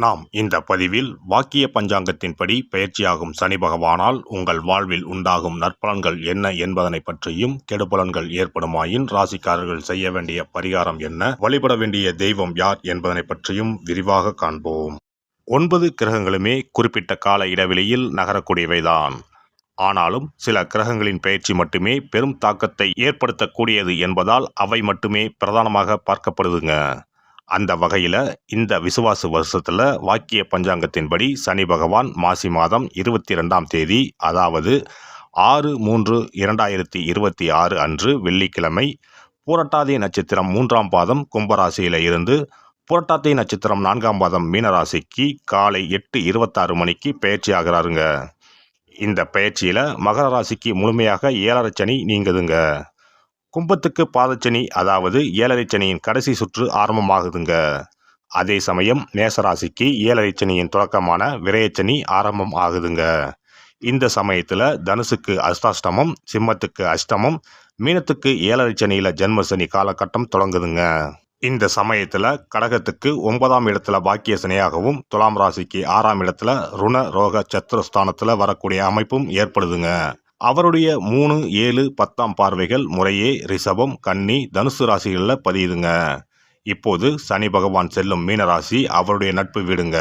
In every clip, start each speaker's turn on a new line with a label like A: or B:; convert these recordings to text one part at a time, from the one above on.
A: நாம் இந்த பதிவில் வாக்கிய பஞ்சாங்கத்தின்படி பெயர்ச்சியாகும் சனி பகவானால் உங்கள் வாழ்வில் உண்டாகும் நற்பலன்கள் என்ன என்பதனை பற்றியும், கெடுபலன்கள் ஏற்படுமாயின் ராசிக்காரர்கள் செய்ய வேண்டிய பரிகாரம் என்ன, வழிபட வேண்டிய தெய்வம் யார் என்பதனை பற்றியும் விரிவாக காண்போம். 9 கிரகங்களுமே குறிப்பிட்ட கால இடைவெளியில் நகரக்கூடியவைதான். ஆனாலும் சில கிரகங்களின் பெயர்ச்சி மட்டுமே பெரும் தாக்கத்தை ஏற்படுத்தக்கூடியது என்பதால் அவை மட்டுமே பிரதானமாக பார்க்கப்படுதுங்க. அந்த வகையில் இந்த விசுவாச வருஷத்தில் வாக்கிய பஞ்சாங்கத்தின்படி சனி பகவான் மாசி மாதம் 22ஆம் தேதி, அதாவது 6/3/2026 அன்று வெள்ளிக்கிழமை, பூரட்டாதி நட்சத்திரம் 3ஆம் பாதம் கும்பராசியில் இருந்து புரட்டாதி நட்சத்திரம் 4ஆம் பாதம் மீனராசிக்கு காலை 8:26 மணிக்கு பெயர்ச்சி ஆகிறாருங்க. இந்த பெயர்ச்சியில் மகர ராசிக்கு முழுமையாக 7.5 சனி நீங்குதுங்க. கும்பத்துக்கு பாதச்சனி, அதாவது 7.5 சனியின் கடைசி சுற்று ஆரம்பமாகுதுங்க. அதே சமயம் மேசராசிக்கு 7.5 சனியின் தொடக்கமான விரயச்சனி ஆரம்பம் ஆகுதுங்க. இந்த சமயத்தில் தனுசுக்கு அஷ்டாஷ்டமம், சிம்மத்துக்கு அஷ்டமம், மீனத்துக்கு 7.5 சனியில் ஜென்மசனி காலகட்டம் தொடங்குதுங்க. இந்த சமயத்தில் கடகத்துக்கு 9ஆம் இடத்துல பாக்கிய சனியாகவும், துலாம் ராசிக்கு 6ஆம் இடத்துல ருண ரோக சத்துருஸ்தானத்தில் வரக்கூடிய அமைப்பும் ஏற்படுதுங்க. அவருடைய 3, 7, 10ஆம் பார்வைகள் முறையே ரிஷபம், கன்னி, தனுசு ராசிகளில் பதியுதுங்க. இப்போது சனி பகவான் செல்லும் மீனராசி அவருடைய நட்பு வீடுங்க.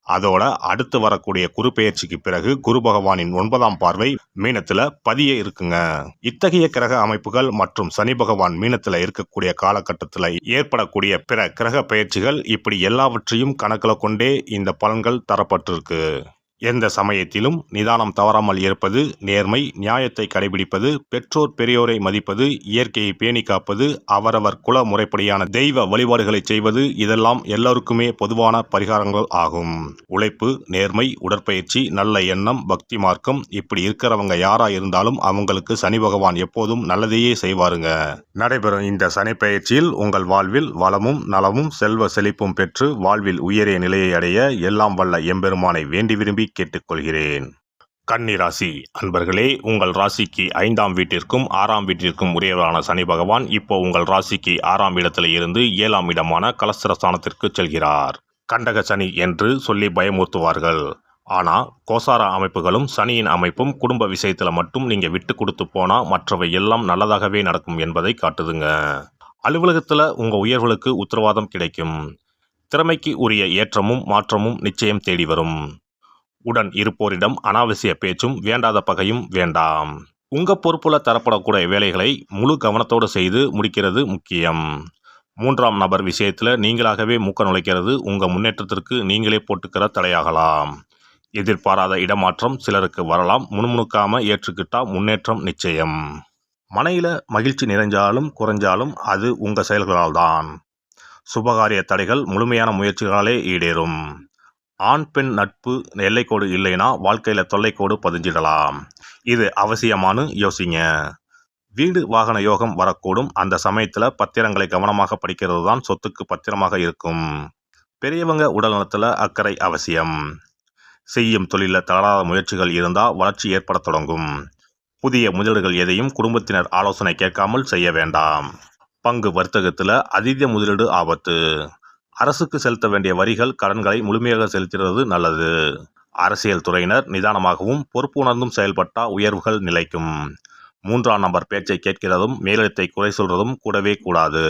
A: அதோட அடுத்து வரக்கூடிய குரு பெயர்ச்சிக்கு பிறகு குரு பகவானின் 9ஆம் பார்வை மீனத்தில் பதிய இருக்குங்க. இத்தகைய கிரக அமைப்புகள் மற்றும் சனி பகவான் மீனத்தில் இருக்கக்கூடிய காலகட்டத்தில் ஏற்படக்கூடிய பிற கிரக பெயர்ச்சிகள், இப்படி எல்லாவற்றையும் கணக்கில் கொண்டே இந்த பலன்கள் தரப்பட்டிருக்கு. எந்த சமயத்திலும் நிதானம் தவறாமல் இருப்பது, நேர்மை, நியாயத்தை கடைபிடிப்பது, பெற்றோர் பெரியோரை மதிப்பது, இயற்கையை பேணி காப்பது, அவரவர் குல முறைப்படியான தெய்வ வழிபாடுகளை செய்வது, இதெல்லாம் எல்லோருக்குமே பொதுவான பரிகாரங்கள் ஆகும். உழைப்பு, நேர்மை, உடற்பயிற்சி, நல்ல எண்ணம், பக்தி மார்க்கம், இப்படி இருக்கிறவங்க யாரா இருந்தாலும் அவங்களுக்கு சனி பகவான் எப்போதும் நல்லதையே செய்வாருங்க. நடைபெறும் இந்த சனி பெயர்ச்சியில் உங்கள் வாழ்வில் வளமும் நலமும் செல்வ செழிப்பும் பெற்று வாழ்வில் உயரிய நிலையை அடைய எல்லாம் வல்ல எம்பெருமானை வேண்டி விரும்பி கேட்டுக்கொள்கிறேன். கன்னி ராசி அன்பர்களே, உங்கள் ராசிக்கு 5ஆம் வீட்டிற்கும் 6ஆம் வீட்டிற்கும் உரியவரான சனி பகவான் இப்போ உங்கள் ராசிக்கு 6ஆம் இடத்துல இருந்து 7ஆம் இடமான கலஸ்திரஸ்தானத்திற்கு செல்கிறார். கண்டக சனி என்று சொல்லி பயமுறுத்துவார்கள். ஆனால் கோசார அமைப்புகளும் சனியின் அமைப்பும் குடும்ப விஷயத்தில் மட்டும் நீங்கள் விட்டு கொடுத்து போனால் மற்றவை எல்லாம் நல்லதாகவே நடக்கும் என்பதை காட்டுதுங்க. அலுவலகத்தில் உங்கள் உயர்வுகளுக்கு உத்தரவாதம் கிடைக்கும். திறமைக்கு உரிய ஏற்றமும் மாற்றமும் நிச்சயம் தேடி வரும். உடன் இருப்போரிடம் அனாவசிய பேச்சும் வேண்டாத பகையும் வேண்டாம். உங்கள் பொறுப்பில் தரப்படக்கூடிய வேலைகளை முழு கவனத்தோடு செய்து முடிக்கிறது முக்கியம். 3ஆம் நபர் விஷயத்தில் நீங்களாகவே மூக்க நுழைக்கிறது உங்கள் முன்னேற்றத்திற்கு நீங்களே போட்டுக்கிற தடையாகலாம். எதிர்பாராத இடமாற்றம் சிலருக்கு வரலாம். முணுமுணுக்காமல் ஏற்றுக்கிட்டா முன்னேற்றம் நிச்சயம். மனையில் மகிழ்ச்சி நிறைஞ்சாலும் குறைஞ்சாலும் அது உங்கள் செயல்களால் தான். சுபகாரிய தடைகள் முழுமையான முயற்சிகளாலே ஈடேறும். ஆண் பெண் நட்பு எல்லைக்கோடு இல்லைனா வாழ்க்கையில் தொல்லைக்கோடு பதிஞ்சிடலாம். இது அவசியமானு யோசிங்க. வீடு வாகன யோகம் வரக்கூடும். அந்த சமயத்தில் பத்திரங்களை கவனமாக படிக்கிறது தான் சொத்துக்கு பத்திரமாக இருக்கும். பெரியவங்க உடல்நலத்தில் அக்கறை அவசியம். செய்யும் தொழிலில் தளராத முயற்சிகள் இருந்தால் வளர்ச்சி ஏற்பட தொடங்கும். புதிய முதலீடுகள் எதையும் குடும்பத்தினர் ஆலோசனை கேட்காமல் செய்ய வேண்டாம். பங்கு வர்த்தகத்தில் அதீத முதலீடு ஆபத்து. அரசுக்கு செலுத்த வேண்டிய வரிகள், கடன்களை முழுமையாக செலுத்துகிறது நல்லது. அரசியல் துறையினர் நிதானமாகவும் பொறுப்புணர்ந்தும் செயல்பட்டால் உயர்வுகள் நிலைக்கும். 3ஆம் நபர் பேச்சை கேட்கிறதும் மேலிடத்தை குறை சொல்றதும் கூடவே கூடாது.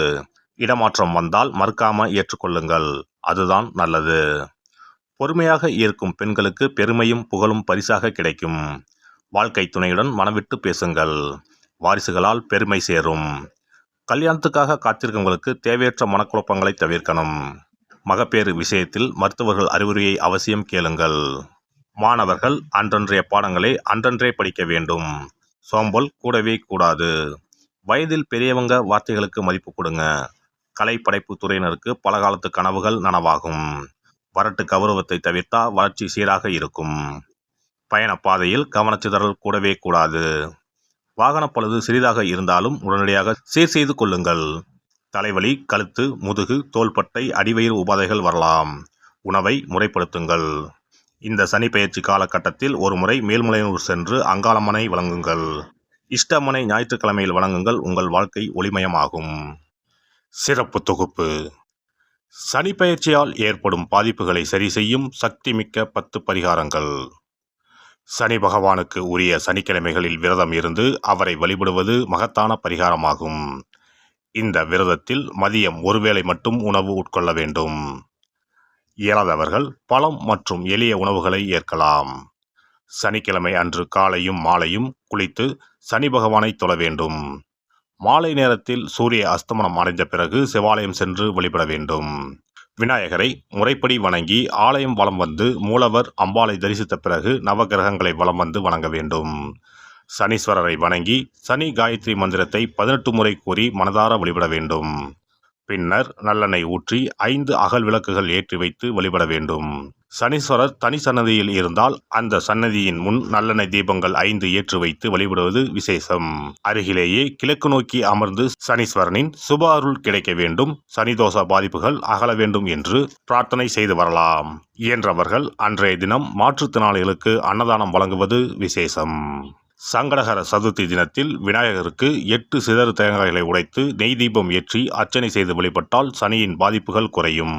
A: இடமாற்றம் வந்தால் மறுக்காமல் ஏற்றுக்கொள்ளுங்கள், அதுதான் நல்லது. பொறுமையாக இருக்கும் பெண்களுக்கு பெருமையும் புகழும் பரிசாக கிடைக்கும். வாழ்க்கை துணையுடன் மனவிட்டு பேசுங்கள். வாரிசுகளால் பெருமை சேரும். கல்யாணத்துக்காக காத்திருக்கவங்களுக்கு தேவையற்ற மனக்குழப்பங்களை தவிர்க்கணும். மகப்பேறு விஷயத்தில் மருத்துவர்கள் அறிவுரையை அவசியம் கேளுங்கள். மாணவர்கள் அன்றன்றைய பாடங்களை அன்றன்றே படிக்க வேண்டும். சோம்பல் கூடவே கூடாது. வயதில் பெரியவங்க வார்த்தைகளுக்கு மதிப்பு கொடுங்க. கலை படைப்பு துறையினருக்கு பலகாலத்து கனவுகள் நனவாகும். வரட்டு கௌரவத்தை தவிர்த்தா வளர்ச்சி சீராக இருக்கும். பயண பாதையில் கவனச்சிதறல் கூடவே கூடாது. வாகன பழுது சிறிதாக இருந்தாலும் உடனடியாக சீர் செய்து கொள்ளுங்கள். தலைவலி, கழுத்து, முதுகு, தோள்பட்டை, அடிவயிறு உபாதைகள் வரலாம். உணவை முறைப்படுத்துங்கள். இந்த சனி பெயர்ச்சி காலகட்டத்தில் ஒரு முறை மேல்மலையனூர் சென்று அங்காளம்மனை வழங்குங்கள். இஷ்டம்மனை ஞாயிற்றுக்கிழமையில் வழங்குங்கள். உங்கள் வாழ்க்கை ஒளிமயமாகும். சிறப்பு தொகுப்பு. சனி பெயர்ச்சியால் ஏற்படும் பாதிப்புகளை சரி செய்யும் சக்திமிக்க 10 பரிகாரங்கள். சனி பகவானுக்கு உரிய சனிக்கிழமைகளில் விரதம் இருந்து அவரை வழிபடுவது மகத்தான பரிகாரமாகும். இந்த விரதத்தில் மதியம் ஒருவேளை மட்டும் உணவு உட்கொள்ள வேண்டும். இயலாதவர்கள் பழம் மற்றும் எளிய உணவுகளை ஏற்கலாம். சனிக்கிழமை அன்று காலையும் மாலையும் குளித்து சனி பகவானை தொழ வேண்டும். மாலை நேரத்தில் சூரிய அஸ்தமனம் அடைந்த பிறகு சிவாலயம் சென்று வழிபட வேண்டும். விநாயகரை முறைப்படி வணங்கி ஆலயம் வலம் வந்து மூலவர் அம்பாளை தரிசித்த பிறகு நவகிரகங்களை வலம் வந்து வணங்க வேண்டும். சனீஸ்வரரை வணங்கி சனி காயத்ரி மந்திரத்தை 18 முறை கூறி மனதார வழிபட வேண்டும். பின்னர் நல்லெண்ணெய் ஊற்றி 5 அகல் விளக்குகள் ஏற்றி வைத்து வழிபட வேண்டும். சனீஸ்வரர் தனி சன்னதியில் இருந்தால் அந்த சன்னதியின் முன் நல்லெண்ணெய் தீபங்கள் 5 ஏற்றி வைத்து வழிபடுவது விசேஷம். அருகிலேயே கிழக்கு நோக்கி அமர்ந்து சனீஸ்வரனின் சுப அருள் கிடைக்க வேண்டும், சனிதோஷ பாதிப்புகள் அகல வேண்டும் என்று பிரார்த்தனை செய்து வரலாம். இயன்றவர்கள் அன்றைய தினம் மாற்றுத்திறனாளிகளுக்கு அன்னதானம் வழங்குவது விசேஷம். சங்கடகர சதுர்த்தி தினத்தில் விநாயகருக்கு 8 சிதறு தேங்காய்களை உடைத்து நெய் தீபம் ஏற்றி அர்ச்சனை செய்து வழிபட்டால் சனியின் பாதிப்புகள் குறையும்.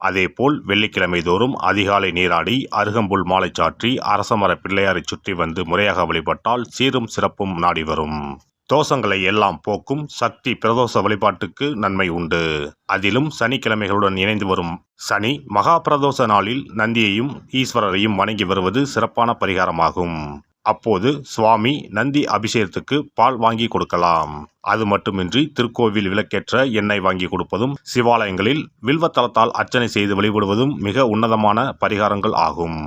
A: அதேபோல் வெள்ளிக்கிழமை தோறும் அதிகாலை நீராடி அருகம்புல் மாலை சாற்றி அரசமர பிள்ளையாரை சுற்றி வந்து முறையாக வழிபட்டால் சீரும் சிறப்பும் நாடி வரும். தோஷங்களை எல்லாம் போக்கும் சக்தி பிரதோஷ வழிபாட்டுக்கு நன்மை உண்டு. அதிலும் சனிக்கிழமைகளுடன் இணைந்து வரும் சனி மகா பிரதோஷ நாளில் நந்தியையும் ஈஸ்வரரையும் வணங்கி வருவது சிறப்பான பரிகாரமாகும். அப்போது சுவாமி நந்தி அபிஷேகத்துக்கு பால் வாங்கி கொடுக்கலாம். அது மட்டுமின்றி திருக்கோவில் விளக்கேற்ற எண்ணெய் வாங்கி கொடுப்பதும் சிவாலயங்களில் வில்வத்தலத்தால் அர்ச்சனை செய்து வழிபடுவதும் மிக உன்னதமான பரிகாரங்கள் ஆகும்.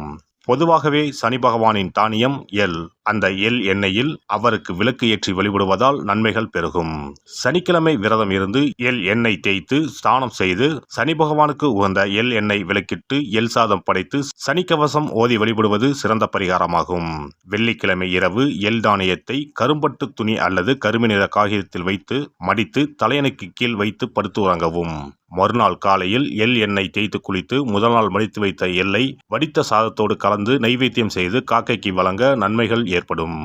A: பொதுவாகவே சனி பகவானின் தானியம் எள். அந்த எள் எண்ணெயில் அவருக்கு விளக்கு ஏற்றி வழிபடுவதால் நன்மைகள் பெருகும். சனிக்கிழமை விரதம் இருந்து எள் எண்ணெய் தேய்த்து ஸ்நானம் செய்து சனி பகவானுக்கு உகந்த எள் எண்ணெய் விளக்கிட்டு எள் சாதம் படைத்து சனிக்கவசம் ஓதி வழிபடுவது சிறந்த பரிகாரமாகும். வெள்ளிக்கிழமை இரவு எள் தானியத்தை கரும்பட்டு துணி அல்லது கருமை நிற காகிதத்தில் வைத்து மடித்து தலையணைக்கு கீழ் வைத்து படுத்து உறங்கவும். மறுநாள் காலையில் எள் எண்ணெய் தேய்த்து குளித்து முதல் நாள் மடித்து வைத்த எள்ளை வடித்த சாதத்தோடு கலந்து நைவேத்தியம் செய்து காக்கைக்கு வழங்க நன்மைகள் ஏற்படும்.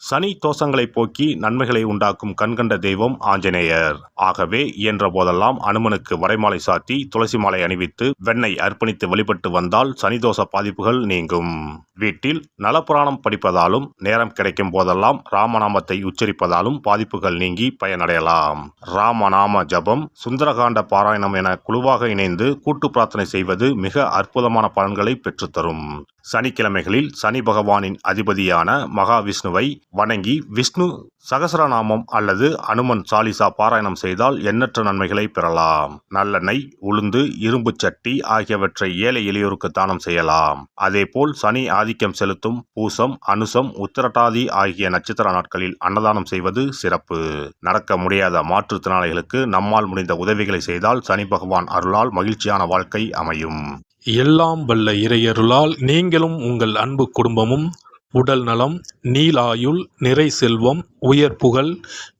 A: சனி தோஷங்களை போக்கி நன்மைகளை உண்டாக்கும் கண்கண்ட தெய்வம் ஆஞ்சநேயர். ஆகவே இயன்ற போதெல்லாம் அனுமனுக்கு வடைமாலை சாத்தி துளசி மாலை அணிவித்து வெண்ணெய் அர்ப்பணித்து வழிபட்டு வந்தால் சனிதோஷ பாதிப்புகள் நீங்கும். வீட்டில் நலப்புராணம் படிப்பதாலும் நேரம் கிடைக்கும் போதெல்லாம் ராமநாமத்தை உச்சரிப்பதாலும் பாதிப்புகள் நீங்கி பயனடையலாம். ராமநாம ஜபம், சுந்தரகாண்ட பாராயணம் என குழுவாக இணைந்து கூட்டு பிரார்த்தனை செய்வது மிக அற்புதமான பலன்களை பெற்றுத்தரும். சனிக்கிழமைகளில் சனி பகவானின் அதிபதியான மகாவிஷ்ணுவை வணங்கி விஷ்ணு சகசரநாமம் அல்லது அனுமன் சாலிசா பாராயணம் செய்தால் எண்ணற்ற நன்மைகளை பெறலாம். நல்லெண்ணெய், உளுந்து, இரும்பு சட்டி ஆகியவற்றை ஏழை எளியோருக்கு தானம் செய்யலாம். அதேபோல் சனி ஆதிக்கம் செலுத்தும் பூசம், அனுசம், உத்திரட்டாதி ஆகிய நட்சத்திர நாட்களில் அன்னதானம் செய்வது சிறப்பு. நடக்க முடியாத மாற்றுத்திறனாளிகளுக்கு நம்மால் முடிந்த உதவிகளை செய்தால் சனி பகவான் அருளால் மகிழ்ச்சியான வாழ்க்கை அமையும்.
B: எல்லாம் வல்ல இறையருளால் நீங்களும் உங்கள் அன்பு குடும்பமும் உடல் நலம், நீலாயுள், நிறை செல்வம், உயர் புகழ்,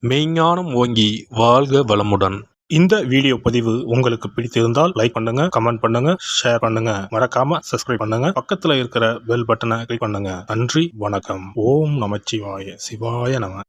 B: மெய்ஞானம் ஓங்கி வாழ்க வளமுடன்.
C: இந்த வீடியோ பதிவு உங்களுக்கு பிடித்திருந்தால் லைக் பண்ணுங்க, கமெண்ட் பண்ணுங்க, ஷேர் பண்ணுங்க, மறக்காம சப்ஸ்கிரைப் பண்ணுங்க, பக்கத்துல இருக்கிற பெல் பட்டனை கிளிக் பண்ணுங்க. நன்றி, வணக்கம். ஓம் நமச்சிவாய. சிவாய நம.